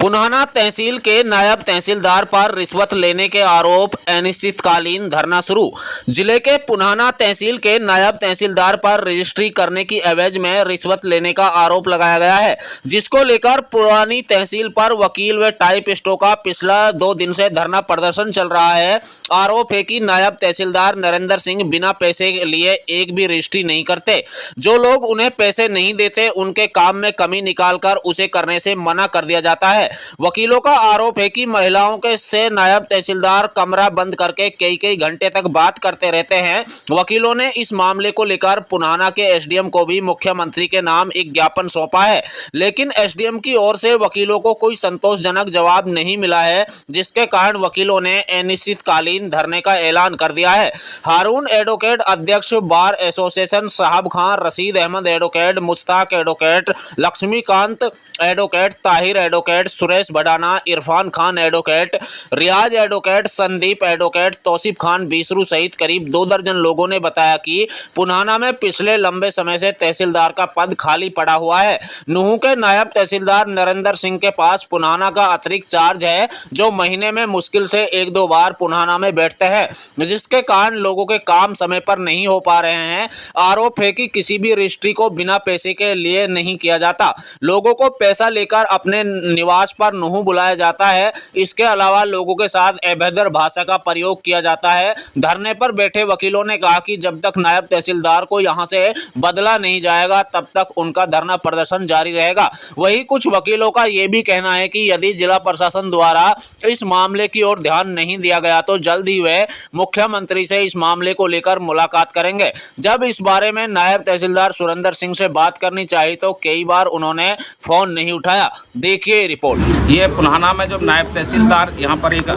पुनाना तहसील के नायब तहसीलदार पर रिश्वत लेने के आरोप अनिश्चितकालीन धरना शुरू। जिले के पुनाना तहसील के नायब तहसीलदार पर रजिस्ट्री करने की एवज में रिश्वत लेने का आरोप लगाया गया है, जिसको लेकर पुरानी तहसील पर वकील व टाइपिस्टों का पिछला 2 दिन से धरना प्रदर्शन चल रहा है। आरोप है कि नायब तहसीलदार नरेंद्र सिंह बिना पैसे लिए एक भी रजिस्ट्री नहीं करते। जो लोग उन्हें पैसे नहीं देते उनके काम में कमी निकालकर उसे करने से मना कर दिया जाता है। वकीलों का आरोप है कि महिलाओं के से नायब तहसीलदार कमरा बंद करके कई घंटे तक बात करते रहते हैं। वकीलों ने इस मामले को लेकर पुनाना के एसडीएम को भी मुख्यमंत्री के नाम एक ज्ञापन सौंपा है, लेकिन एसडीएम की ओर से वकीलों को कोई संतोषजनक जवाब नहीं मिला है, जिसके कारण वकीलों ने अनिश्चितकालीन धरने का ऐलान कर दिया है। हारून एडवोकेट, अध्यक्ष बार एसोसिएशन साहब Khan, Rashid Ahmed advocate, Mushtaq advocate, Laxmikant advocate, Tahir advocate, Suresh Bhadana, Irfan Khan advocate, Riyaz advocate, Sandeep advocate, Tausif Khan बीसरू सहित करीब 2 दर्जन लोगों ने बताया कि पुनाना में पिछले लंबे समय से तहसीलदार का पद खाली पड़ा हुआ है। नूहू के नायब तहसीलदार नरेंद्र सिंह के पास पुनाना का अतिरिक्त चार्ज है, जो महीने में मुश्किल से 1-2 बार पुनाना में बैठते हैं, जिसके कारण लोगों के काम समय पर नहीं हो पा रहे हैं। आरोप है कि किसी भी रजिस्ट्री को बिना पैसे के लिए नहीं किया जाता। लोगों को पैसा लेकर अपने निवास पर नूहू बुलाया जाता है। इसके अलावा लोगों के साथ अभद्र भाषा का प्रयोग किया जाता है। धरने पर बैठे वकीलों ने कहा कि जब तक नायब तहसीलदार को यहां से बदला नहीं जाएगा तब तक उनका धरना प्रदर्शन जारी रहेगा। वहीं कुछ वकीलों का यह भी कहना है कि यदि जिला प्रशासन द्वारा इस मामले की ओर ध्यान नहीं दिया गया तो जल्द ही वे मुख्यमंत्री से इस मामले को लेकर मुलाकात करेंगे। जब इस बारे में नायब तहसीलदार सुरेंद्र सिंह से बात करनी चाहिए तो कई बार उन्होंने फोन नहीं उठाया। देखिए रिपोर्ट। ये पुनाना में जो नायब तहसीलदार यहाँ पर एक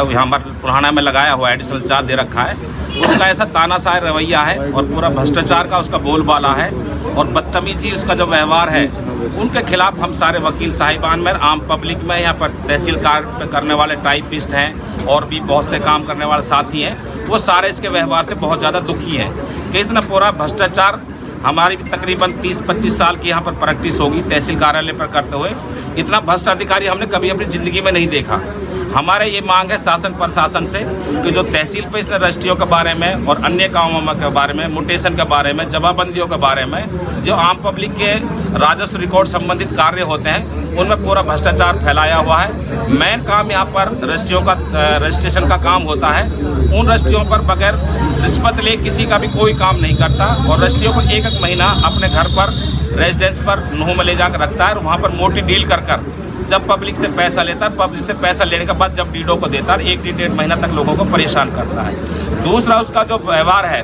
यहाँ पर पुनाना में लगाया हुआ एडिशनल चार्ज दे रखा है, उसका ऐसा तानाशाह रवैया है और पूरा भ्रष्टाचार का उसका बोलबाला है और बदतमीजी उसका जो व्यवहार है, उनके खिलाफ हम सारे वकील साहिबान में, आम पब्लिक में, यहाँ पर तहसील कार्य करने वाले टाइपिस्ट हैं और भी बहुत से काम करने वाले साथी हैं, वो सारे इसके व्यवहार से बहुत ज़्यादा दुखी हैं कि इतना पूरा भ्रष्टाचार। हमारी भी तकरीबन 30-25 साल की यहाँ पर प्रैक्टिस होगी तहसील कार्यालय पर करते हुए, इतना भ्रष्ट अधिकारी हमने कभी अपनी ज़िंदगी में नहीं देखा। हमारे ये मांग है शासन प्रशासन से कि जो तहसील पर इस रजिस्ट्रियों के बारे में और अन्य कामों के बारे में, म्यूटेशन के बारे में, जमाबंदियों के बारे में, जो आम पब्लिक के राजस्व रिकॉर्ड संबंधित कार्य होते हैं उनमें पूरा भ्रष्टाचार फैलाया हुआ है। मेन काम यहाँ पर रजिस्ट्रियों का रजिस्ट्रेशन का काम होता है। उन रजिस्ट्रियों पर बगैर रिश्वत ले किसी का भी कोई काम नहीं करता और रजिस्ट्रियों को एक महीना अपने घर पर रेजिडेंस पर नूहू में ले जाकर रखता है और वहाँ पर मोटी डील कर जब पब्लिक से पैसा लेता है, पब्लिक से पैसा लेने के बाद जब डीडो को देता है 1-1.5 महीना तक लोगों को परेशान करता है। दूसरा उसका जो व्यवहार है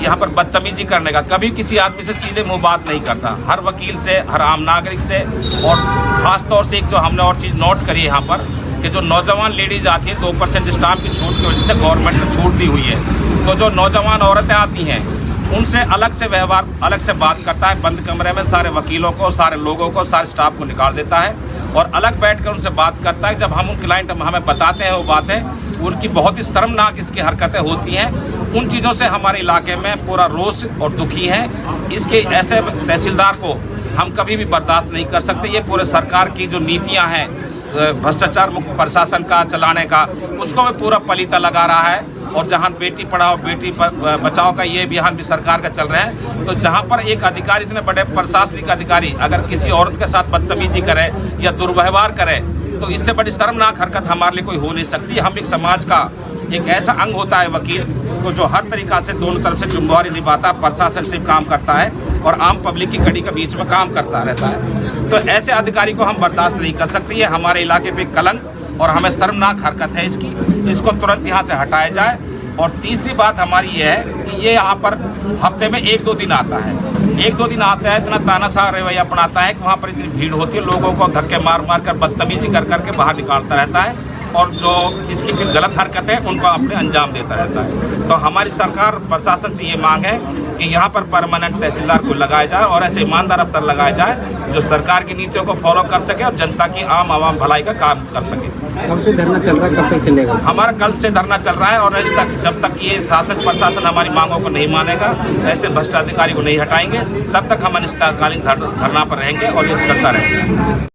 यहाँ पर बदतमीजी करने का, कभी किसी आदमी से सीधे मुंह बात नहीं करता, हर वकील से, हर आम नागरिक से, और ख़ास तौर से एक जो हमने और चीज़ नोट करी है यहाँ पर कि जो नौजवान लेडीज़ आती है 2% स्टाम्प की छूट की वजह से गवर्नमेंट ने छूट दी हुई है, तो जो नौजवान औरतें आती हैं उनसे अलग से व्यवहार, अलग से बात करता है। बंद कमरे में सारे वकीलों को, सारे लोगों को, सारे स्टाफ को निकाल देता है और अलग बैठकर उनसे बात करता है। जब हम उन क्लाइंट हमें बताते हैं वो बातें, उनकी बहुत ही शर्मनाक इसकी हरकतें होती हैं। उन चीज़ों से हमारे इलाके में पूरा रोष और दुखी है। इसके ऐसे तहसीलदार को हम कभी भी बर्दाश्त नहीं कर सकते। ये पूरे सरकार की जो नीतियाँ हैं भ्रष्टाचार मुक्त प्रशासन का चलाने का, उसको भी पूरा पलीता लगा रहा है। और जहाँ बेटी पढ़ाओ बेटी बचाओ का ये अभियान भी सरकार का चल रहा है, तो जहाँ पर एक अधिकारी, इतने बड़े प्रशासनिक अधिकारी अगर किसी औरत के साथ बदतमीजी करे या दुर्व्यवहार करे तो इससे बड़ी शर्मनाक हरकत हमारे लिए कोई हो नहीं सकती। हम एक समाज का एक ऐसा अंग होता है वकील को जो हर तरीक़ा से दोनों तरफ से जिम्मेदारी निभाता, प्रशासन से काम करता है और आम पब्लिक की कड़ी के बीच में काम करता रहता है। तो ऐसे अधिकारी को हम बर्दाश्त नहीं कर सकते। ये हमारे इलाके पे कलंक और हमें शर्मनाक हरकत है इसको तुरंत यहाँ से हटाया जाए। और तीसरी बात हमारी ये है कि ये यहाँ पर हफ्ते में 1-2 दिन आता है, 1-2 दिन आता है, इतना तानाशाह रवैया अपनाता है कि वहाँ पर इतनी भीड़ होती है, लोगों को धक्के मार कर बदतमीजी कर बाहर निकालता रहता है और जो इसकी फिर गलत हरकत है उनको अपने अंजाम देता रहता है। तो हमारी सरकार प्रशासन से ये मांग है कि यहाँ पर परमानेंट तहसीलदार को लगाया जाए और ऐसे ईमानदार अफसर लगाए जाए जो सरकार की नीतियों को फॉलो कर सके और जनता की आवाम भलाई का काम कर सके। कब से धरना चल रहा है, कब तक चलेगा? हमारा कल से धरना चल रहा है और जब तक ये शासन प्रशासन हमारी मांगों को नहीं मानेगा, ऐसे भ्रष्टाधिकारी को नहीं हटाएंगे, तब तक हम अनिश्चितकालीन धरना पर रहेंगे और ये चलता रहेगा।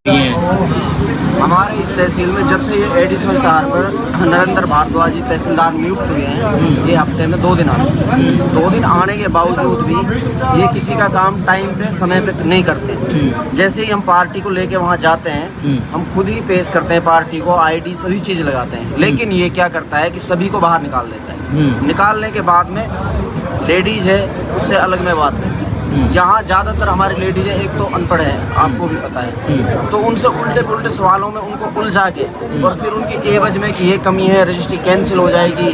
हमारे इस तहसील में जब से ये एडिशनल 4 पर नरेंद्र भारद्वाज जी तहसीलदार नियुक्त हुए हैं, ये हफ्ते में 2 दिन आए। 2 दिन आने के बावजूद भी ये किसी का काम टाइम पे समय पे नहीं करते। जैसे ही हम पार्टी को लेके वहाँ जाते हैं, हम खुद ही पेश करते हैं पार्टी को, आईडी सभी चीज़ लगाते हैं, लेकिन ये क्या करता है कि सभी को बाहर निकाल देता है। निकालने के बाद में लेडीज़ है उससे अलग में बात करते हैं। यहाँ ज़्यादातर हमारी लेडीज है, एक तो अनपढ़ है, आपको भी पता है, तो उनसे उल्टे पुल्टे सवालों में उनको उलझा के और फिर उनकी एवज में कि ये कमी है, रजिस्ट्री कैंसिल हो जाएगी,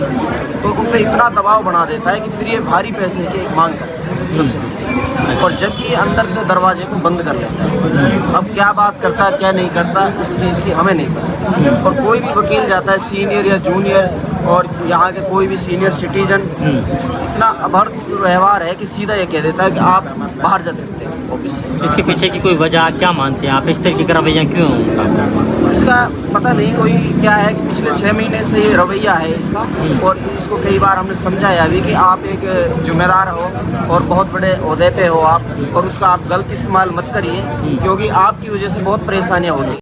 तो उन पर इतना दबाव बना देता है कि फिर ये भारी पैसे की मांग करते हैं सबसे, और जब ये अंदर से दरवाजे को बंद कर लेता है। अब क्या बात करता है क्या नहीं करता इस चीज़ की हमें नहीं पता, और कोई भी वकील जाता है सीनियर या जूनियर और यहाँ के कोई भी सीनियर सिटीजन, इतना अभद्र व्यवहार है कि सीधा ये कह देता है कि आप बाहर जा सकते हैं ऑफिस से। इसके पीछे की कोई वजह क्या मानते हैं आप, इस तरीके का रवैया क्यों है? इसका पता नहीं, कोई क्या है कि पिछले 6 महीने से ये रवैया है इसका, और इसको कई बार हमने समझाया भी कि आप एक जिम्मेदार हो और बहुत बड़े ओहदे पे हो आप, और उसका आप गलत इस्तेमाल मत करिए, क्योंकि आपकी वजह से बहुत परेशानियाँ होती हैं।